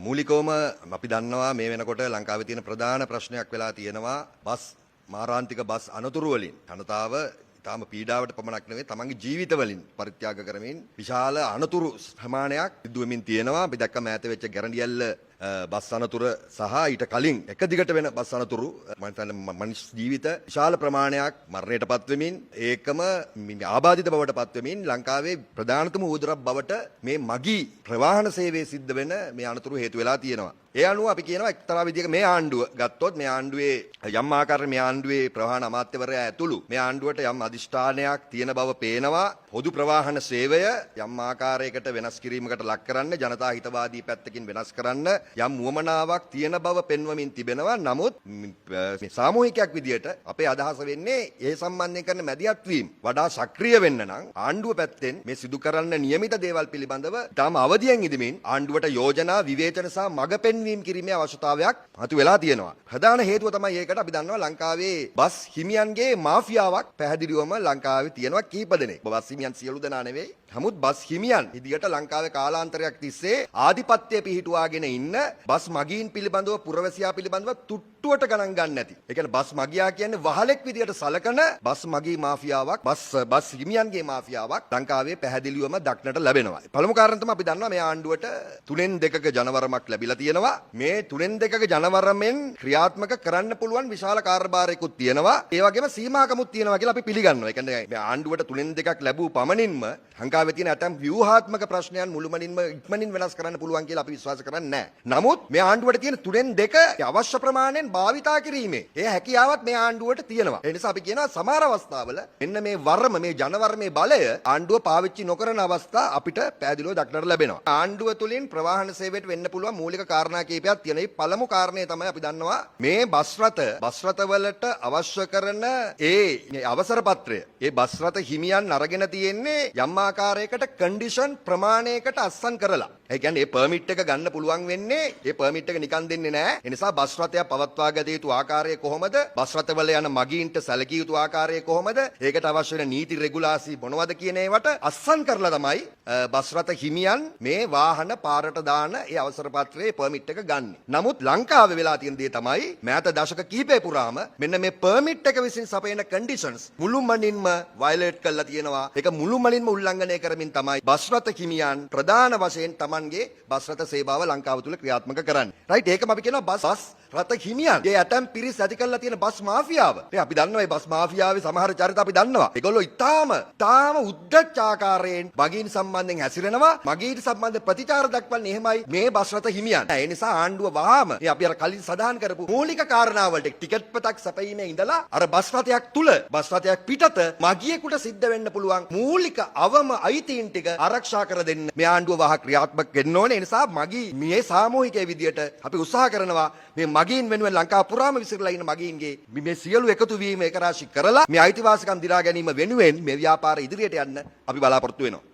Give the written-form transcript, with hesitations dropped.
මූලිකවම අපි දන්නවා මේ වෙනකොට ලංකාවේ තියෙන ප්‍රධාන ප්‍රශ්නයක් වෙලා තියෙනවා බස් මාරාන්තික බස් අනතුරු වලින් ජනතාව තාම පීඩාවට පමණක් නෙවෙයි තමන්ගේ ජීවිත වලින් පරිත්‍යාග කරමින් විශාල අනතුරු ප්‍රමාණයක් සිදු වෙමින් තියෙනවා. අපි දැක්ක මෑත වෙච්ච ගැරන්ඩියල්ල බස් අනතුර සහ ඊට කලින් එක දිගට වෙන බස් අනතුරු මනුස්ස ජීවිත විශාල ප්‍රමාණයක් මරණයටපත් වෙමින් ඒකම ආබාධිත බවට පත් වෙමින් ලංකාවේ ප්‍රධානතම උවදුරක් බවට මේ මගී ප්‍රවාහන සේවයේ සිද්ධ වෙන මේ අනතුරු හේතු වෙලා තියෙනවා. ඒ අනුව අපි කියනවා එක්තරා විදිහක මේ ආණ්ඩුව ගත්තොත් මේ ආණ්ඩුවේ යම් ආකාරයක මේ ආණ්ඩුවේ ප්‍රවාහන අමාත්‍යවරයා ඇතුළු මේ ආණ්ඩුවට යම් අධිෂ්ඨානයක් තියෙන බව පේනවා. පොදු ප්‍රවාහන සේවය යම් ආකාරයකට වෙනස් කිරීමකට ලක් කරන්න ජනතා හිතවාදී පැත්තකින් වෙනස් කරන්න යම් උවමනාවක් තියෙන බව පෙන්වමින් තිබෙනවා. නමුත් මේ සාමූහිකයක් විදියට අපේ අදහස වෙන්නේ ඒ සම්බන්ධයෙන් කරන මැදිහත් වීම වඩා සක්‍රිය වෙන්න නම් ආණ්ඩුව පැත්තෙන් මේ සිදු කරන්න නියමිත දේවල් පිළිබඳව තාම අවදියෙන් ඉදමින් ආණ්ඩුවට යෝජනා විවේචන සහ මඟ පෙන්වීම කිරීමේ අවශ්‍යතාවයක් මතු වෙලා තියෙනවා. ප්‍රධාන හේතුව තමයි ඒකට අපි දන්නවා ලංකාවේ බස් හිමියන්ගේ මාෆියාවක් පැහැදිලිවම ලංකාවේ තියෙනවා කීප දෙනෙක්. බස් හිමියන් සියලු දෙනා නෙවෙයි. නමුත් බස් හිමියන් ඉදිරියට ලංකාවේ කාලාන්තරයක් තිස්සේ ආධිපත්‍ය පිහිටුවාගෙන ඉන්න බස් මගීන් පිළිබඳව පුරවැසියා පිළිබඳව තුට්ටුවට ගණන් ගන්න නැති. ඒ කියන්නේ බස් මගියා කියන්නේ වහලෙක් විදියට සලකන බස් මගී මාෆියාවක් බස් හිමියන්ගේ මාෆියාවක් ලංකාවේ පැහැදිලිවම දක්නට ලැබෙනවා. පළමු කාරණා තමයි අපි දන්නවා මේ ආණ්ඩුවට 3/2 ජනවරමක් ලැබිලා තියෙනවා. මේ 3/2 ජනවරමෙන් ක්‍රියාත්මක කරන්න පුළුවන් විශාල කාර්යභාරයකුත් තියෙනවා. ඒ වගේම සීමාකමුත් තියෙනවා කියලා අපි පිළිගන්නවා. ඒ කියන්නේ මේ ආණ්ඩුවට 3/2ක් ලැබූ පමණින්ම ලංකාවේ තියෙන ඇතම් ව්‍යුහාත්මක ප්‍රශ්නයන් මුළුමනින්ම ඉක්මනින් වෙනස් කරන්න පුළුවන් කියලා අපි විශ්වාස කරන්නේ නැහැ. නමුත් මේ ආණ්ඩුවට තියෙන 3/2 අවශ්‍ය ප්‍රමාණයෙන් භාවිතා කිරීමේ ඒ හැකියාවත් මේ ආණ්ඩුවට තියෙනවා. ඒ නිසා අපි කියනවා සමහර අවස්ථාවල මෙන්න මේ වර්ම මේ ජනවර්මේ බලය ආණ්ඩුව පාවිච්චි නොකරන අවස්ථා අපිට පැහැදිලිව දක්නට ලැබෙනවා. ආණ්ඩුව තුලින් ප්‍රවාහන සේවයට වෙන්න පුළුවන් මූලික කාරණා කීපයක් තියෙනවා. මේ පළමු කාරණේ තමයි අපි දන්නවා මේ බස් රථ වලට අවශ්‍ය කරන ඒ අවසර පත්‍රය ඒ බස් රථ හිමියන් අරගෙන තියෙන්නේ යම් ආකාරයකට කන්ඩිෂන් ප්‍රමාණයකට අස්සන් කරලා. ඒ කියන්නේ මේ පර්මිට් එක ගන්න පුළුවන් වෙන්නේ ඒ පර්මිට් එක නිකන් දෙන්නේ නැහැ. ඒ නිසා බස් රථය පවත්වා ගත යුතු ආකාරය කොහොමද? බස් රථවල යන මගීන්ට සැලකිය යුතු ආකාරය කොහොමද? ඒකට අවශ්‍ය වෙන නීති රෙගුලාසි මොනවද කියන ඒවට අස්සන් කරලා තමයි බස් රථ හිමියන් මේ වාහන පාරට දාන ඒ අවසර පත්‍රයේ පර්මිට් එක ගන්න. නමුත් ලංකාවේ වෙලා තියෙන දේ තමයි මෑත දශක කිහිපය පුරාම මෙන්න මේ පර්මිට් එක විසින් සපයන කන්ඩිෂන්ස් මුළුමනින්ම වයලේට් කරලා තියෙනවා. ඒක මුළුමනින්ම උල්ලංඝනය කරමින් තමයි බස් රථ හිමියන් ප්‍රධාන වශයෙන් තමන්ගේ බස් රථ සේවාව ලංකාව තුල ක්‍රියාත්මක කරන්නේ. රයිට් ඒකම අපි කියනවා බස් රථ හිමියන්. ඒ ඇතම් පිරිස් ඇති කරලා තියෙන බස් මාෆියාව. අපි දන්නවා මේ බස් මාෆියාවේ සමහර චරිත අපි දන්නවා. ඒගොල්ලෝ ඊටාම උද්දච්ච ආකාරයෙන් මගීන් සම්බන්ධයෙන් හැසිරෙනවා. මගීන් සම්බන්ධ ප්‍රතිචාර දක්වන්නේ එහෙමයි මේ බස් රථ හිමියන්. ඒ නිසා ආණ්ඩුව වහාම අපි අර කලින් සඳහන් කරපු මූලික කාරණාවලට ටිකට් පතක් සැපීමේ ඉඳලා අර බස් රථයක් තුල බස් රථයක් පිටත මගියෙකුට සිද්ධ වෙන්න පුළුවන් මූලික අවම අයිතීන් ටික ආරක්ෂා කර දෙන්න මේ ආණ්ඩුව වහ ක්‍රියාත්මක වෙන්න ඕනේ. ඒ නිසා මගී මේ සාමූහිකයේ විදියට අපි උත්සාහ කරනවා මේ මගීන් වෙනුවෙන් ලංකාව පුරාම විසිරලා ඉන්න මගීන්ගේ මේ සියලු එකතු වීම එක රාශි කරලා මේ අයිතිවාසිකම් දිනා ගැනීම වෙනුවෙන් මේ ව්‍යාපාර ඉදිරියට යන්න අපි බලාපොරොත්තු වෙනවා.